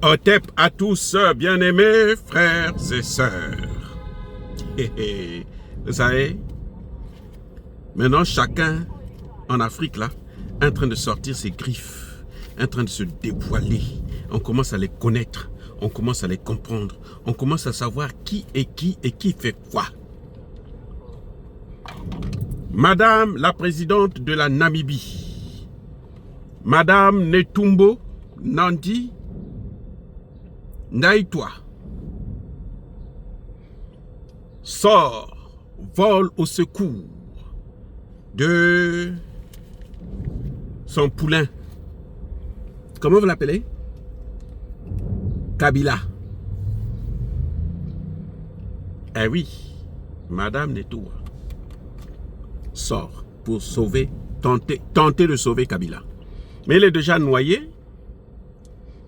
Otep à tous, bien-aimés frères et sœurs. Vous savez, maintenant chacun en Afrique là, est en train de sortir ses griffes, en train de se dévoiler. On commence à les connaître, on commence à les comprendre, on commence à savoir qui fait quoi. Madame la présidente de la Namibie, Madame Netumbo Nandi Ndaitwah, sort, vole au secours de son poulain. Comment vous l'appelez? Kabila. Eh oui, Madame Netumbo sort pour sauver, tenter de sauver Kabila. Mais il est déjà noyé.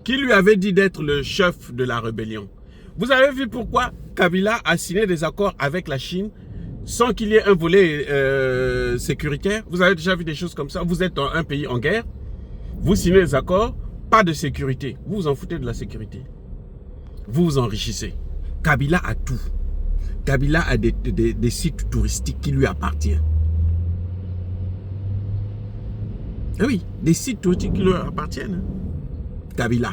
Qui lui avait dit d'être le chef de la rébellion? Vous avez vu pourquoi Kabila a signé des accords avec la Chine sans qu'il y ait un volet sécuritaire? Vous avez déjà vu des choses comme ça? Vous êtes dans un pays en guerre, vous signez des accords, pas de sécurité. Vous vous en foutez de la sécurité. Vous vous enrichissez. Kabila a tout. Kabila a des sites touristiques qui lui appartiennent. Ah oui, des sites touristiques qui lui appartiennent. Kabila.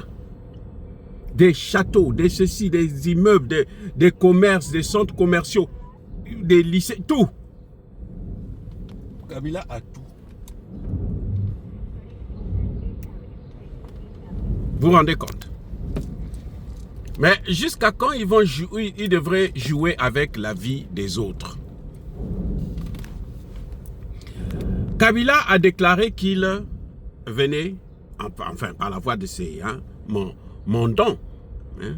Des châteaux, des ceci, des immeubles, des commerces, des centres commerciaux, des lycées, tout. Kabila a tout. Vous vous rendez compte? Mais jusqu'à quand ils vont jouer, ils devraient jouer avec la vie des autres? Kabila a déclaré qu'il venait, enfin par la voix de ses mandants,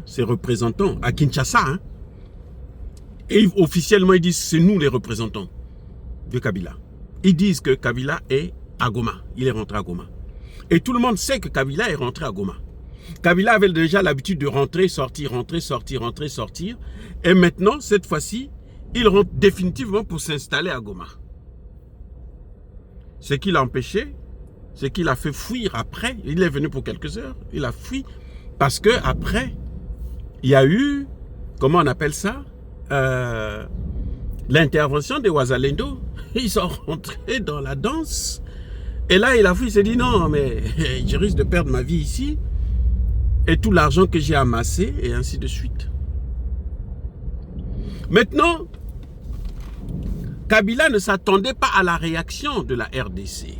ses représentants à Kinshasa. Et officiellement ils disent c'est nous les représentants de Kabila. Ils disent que Kabila est à Goma, il est rentré à Goma. Et tout le monde sait que Kabila est rentré à Goma. Kabila avait déjà l'habitude de rentrer, sortir, rentrer, sortir, rentrer, sortir. Et maintenant, cette fois-ci, il rentre définitivement pour s'installer à Goma. Ce qui l'a empêché, c'est qu'il a fait fuir après. Il est venu pour quelques heures. Il a fui parce que après, il y a eu, comment on appelle ça, l'intervention des Wazalendo. Ils sont rentrés dans la danse. Et là, il a fui. Il s'est dit non, mais je risque de perdre ma vie ici. Et tout l'argent que j'ai amassé, et ainsi de suite. Maintenant, Kabila ne s'attendait pas à la réaction de la RDC.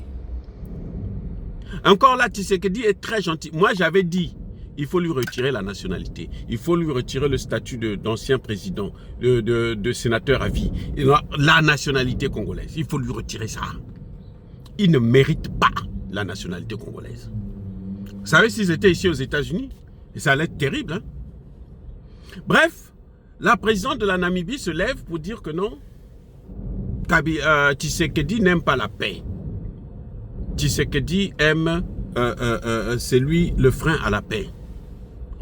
Encore là, Tshisekedi est très gentil. Moi, j'avais dit, il faut lui retirer la nationalité. Il faut lui retirer le statut d'ancien président, de sénateur à vie. La nationalité congolaise, il faut lui retirer ça. Il ne mérite pas la nationalité congolaise. Vous savez, s'ils étaient ici aux États-Unis, ça allait être terrible. Hein? Bref, la présidente de la Namibie se lève pour dire que non, Tshisekedi n'aime pas la paix. Tshisekedi aime, c'est lui le frein à la paix.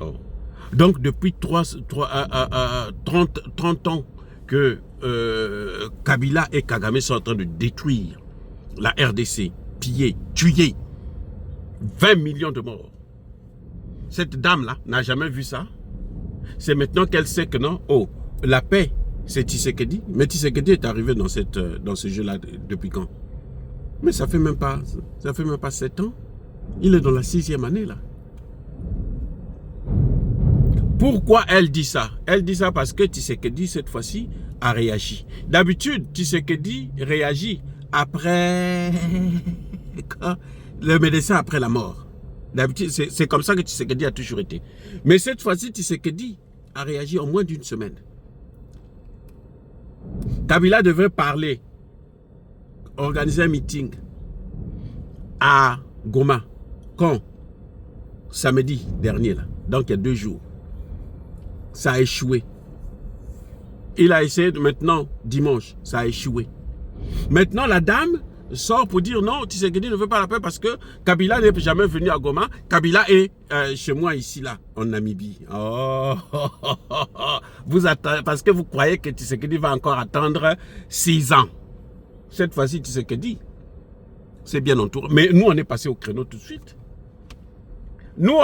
Oh. Donc depuis 30 ans que Kabila et Kagame sont en train de détruire la RDC, piller, tuer 20 millions de morts. Cette dame-là n'a jamais vu ça. C'est maintenant qu'elle sait que non, oh, la paix, c'est Tshisekedi. Mais Tshisekedi est arrivé dans ce jeu-là depuis quand? Mais ça fait même pas 7 ans. Il est dans la 6e année là. Pourquoi elle dit ça? Elle dit ça parce que Tshisekedi, cette fois-ci, a réagi. D'habitude, Tshisekedi réagit après le médecin après la mort. D'habitude, c'est comme ça que Tshisekedi a toujours été. Mais cette fois-ci, Tshisekedi a réagi en moins d'une semaine. Kabila devrait parler, organiser un meeting à Goma. Quand? Samedi dernier, là. Donc il y a 2 jours. Ça a échoué. Il a essayé maintenant, dimanche, ça a échoué. Maintenant, la dame sort pour dire non, Tshisekedi ne veut pas la paix parce que Kabila n'est jamais venu à Goma. Kabila est chez moi ici, là, en Namibie. Oh, vous attendez, parce que vous croyez que Tshisekedi va encore attendre 6 ans. Cette fois-ci, Tshisekedi, c'est bien entouré. Mais nous, on est passé au créneau tout de suite. Nous,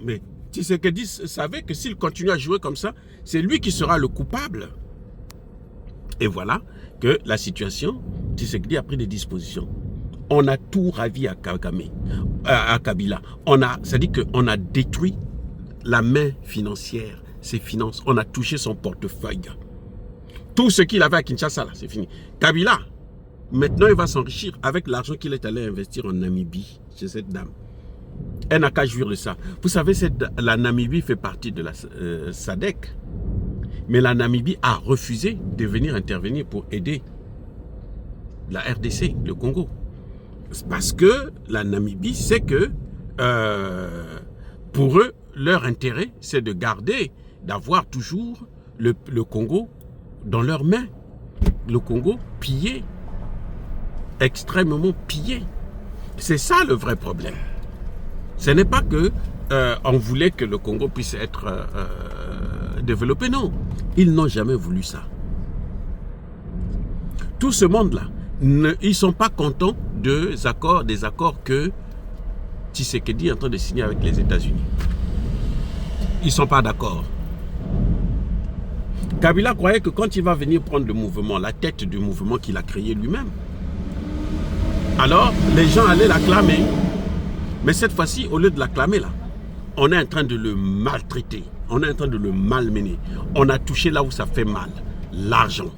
mais Tshisekedi savait que s'il continue à jouer comme ça, c'est lui qui sera le coupable. Et voilà que la situation, Tshisekedi a pris des dispositions. On a tout ravi à Kagame, à Kabila. C'est-à-dire qu'on a détruit la main financière, ses finances. On a touché son portefeuille. Tout ce qu'il avait à Kinshasa, c'est fini. Kabila, maintenant, il va s'enrichir avec l'argent qu'il est allé investir en Namibie, chez cette dame. Elle n'a qu'à jouir de ça. Vous savez, la Namibie fait partie de la SADC. Mais la Namibie a refusé de venir intervenir pour aider la RDC, le Congo. Parce que la Namibie sait que pour eux, leur intérêt, c'est de garder, d'avoir toujours le Congo dans leurs mains. Le Congo pillé, extrêmement pillé. C'est ça le vrai problème. Ce n'est pas que on voulait que le Congo puisse être développé, non. Ils n'ont jamais voulu ça. Tout ce monde-là, ils ne sont pas contents des accords que Tshisekedi est en train de signer avec les États-Unis. Ils ne sont pas d'accord. Kabila croyait que quand il va venir prendre le mouvement, la tête du mouvement qu'il a créé lui-même, alors les gens allaient l'acclamer. Mais cette fois-ci, au lieu de l'acclamer là, on est en train de le maltraiter. On est en train de le malmener. On a touché là où ça fait mal. L'argent.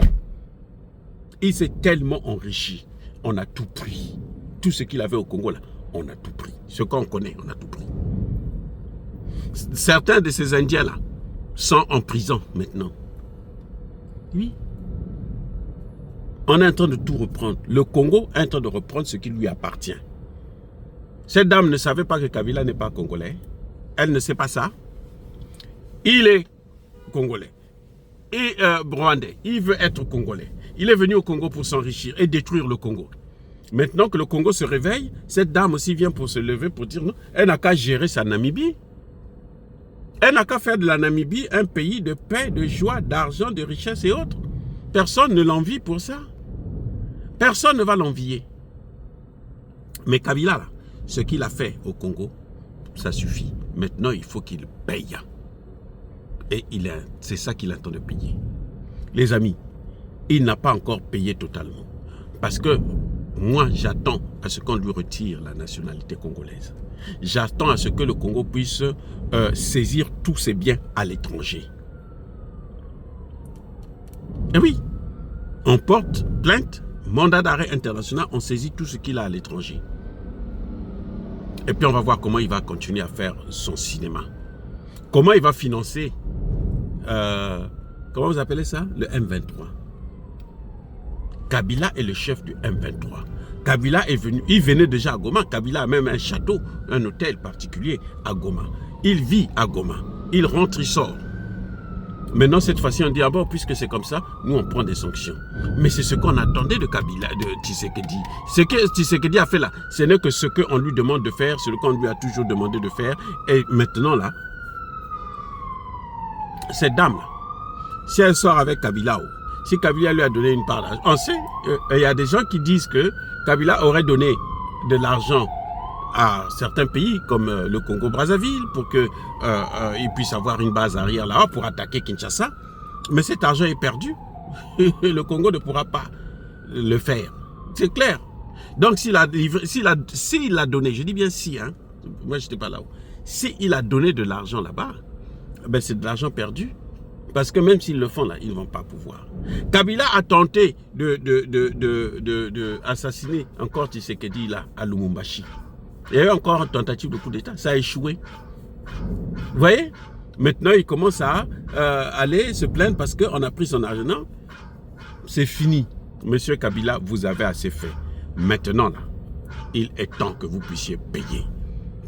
Il s'est tellement enrichi. On a tout pris. Tout ce qu'il avait au Congo là, on a tout pris. Ce qu'on connaît, on a tout pris. Certains de ces Indiens là sont en prison maintenant. Oui. On est en train de tout reprendre. Le Congo est en train de reprendre ce qui lui appartient. Cette dame ne savait pas que Kabila n'est pas congolais. Elle ne sait pas ça. Il est congolais. Et rwandais. Il veut être congolais. Il est venu au Congo pour s'enrichir et détruire le Congo. Maintenant que le Congo se réveille, cette dame aussi vient pour se lever pour dire non. Elle n'a qu'à gérer sa Namibie. Elle n'a qu'à faire de la Namibie un pays de paix, de joie, d'argent, de richesse et autres. Personne ne l'envie pour ça. Personne ne va l'envier. Mais Kabila, là, ce qu'il a fait au Congo, ça suffit. Maintenant, il faut qu'il paye. Et c'est ça qu'il attend de payer. Les amis, il n'a pas encore payé totalement. Parce que moi, j'attends à ce qu'on lui retire la nationalité congolaise. J'attends à ce que le Congo puisse saisir tous ses biens à l'étranger. Et oui, on porte plainte, mandat d'arrêt international, on saisit tout ce qu'il a à l'étranger. Et puis on va voir comment il va continuer à faire son cinéma. Comment il va financer, comment vous appelez ça? Le M23. Kabila est le chef du M23. Kabila est venu, il venait déjà à Goma. Kabila a même un château, un hôtel particulier à Goma. Il vit à Goma. Il rentre, il sort. Maintenant, cette fois-ci, on dit, ah bon, puisque c'est comme ça, nous, on prend des sanctions. Mais c'est ce qu'on attendait de Kabila, de Tshisekedi. Ce que Tshisekedi a fait là, ce n'est que ce qu'on lui demande de faire, ce qu'on lui a toujours demandé de faire. Et maintenant, là, cette dame-là, si elle sort avec Kabila, si Kabila lui a donné une part d'argent, on sait, il y a des gens qui disent que Kabila aurait donné de l'argent à certains pays comme le Congo-Brazzaville pour qu'il puisse avoir une base arrière là-haut pour attaquer Kinshasa. Mais cet argent est perdu. Le Congo ne pourra pas le faire. C'est clair. Donc s'il a donné, je dis bien si, hein, moi je n'étais pas là-haut, s'il a donné de l'argent là-bas, ben c'est de l'argent perdu. Parce que même s'ils le font là, ils ne vont pas pouvoir. Kabila a tenté de assassiner encore Tshisekedi là à Lumumbashi. Il y a eu encore une tentative de coup d'État. Ça a échoué. Vous voyez? Maintenant, il commence à aller se plaindre parce qu'on a pris son argent. Non, c'est fini. Monsieur Kabila, vous avez assez fait. Maintenant, là, il est temps que vous puissiez payer.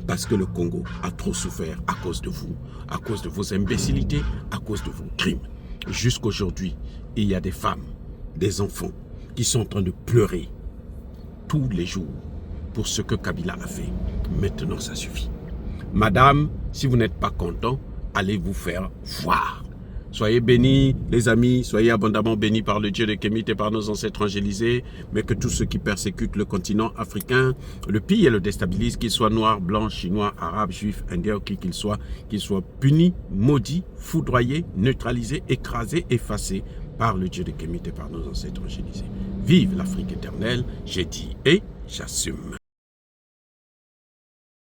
Parce que le Congo a trop souffert à cause de vous, à cause de vos imbécilités, à cause de vos crimes. Jusqu'aujourd'hui, il y a des femmes, des enfants qui sont en train de pleurer tous les jours pour ce que Kabila a fait. Maintenant, ça suffit. Madame, si vous n'êtes pas content, allez vous faire voir. Soyez bénis, les amis, soyez abondamment bénis par le Dieu de Kémit et par nos ancêtres angélisés, mais que tous ceux qui persécutent le continent africain, le pillent et le déstabilisent, qu'ils soient noirs, blancs, chinois, arabes, juifs, indiens, ou qui qu'ils soient punis, maudits, foudroyés, neutralisés, écrasés, effacés par le Dieu de Kémit et par nos ancêtres angélisés. Vive l'Afrique éternelle, j'ai dit et j'assume.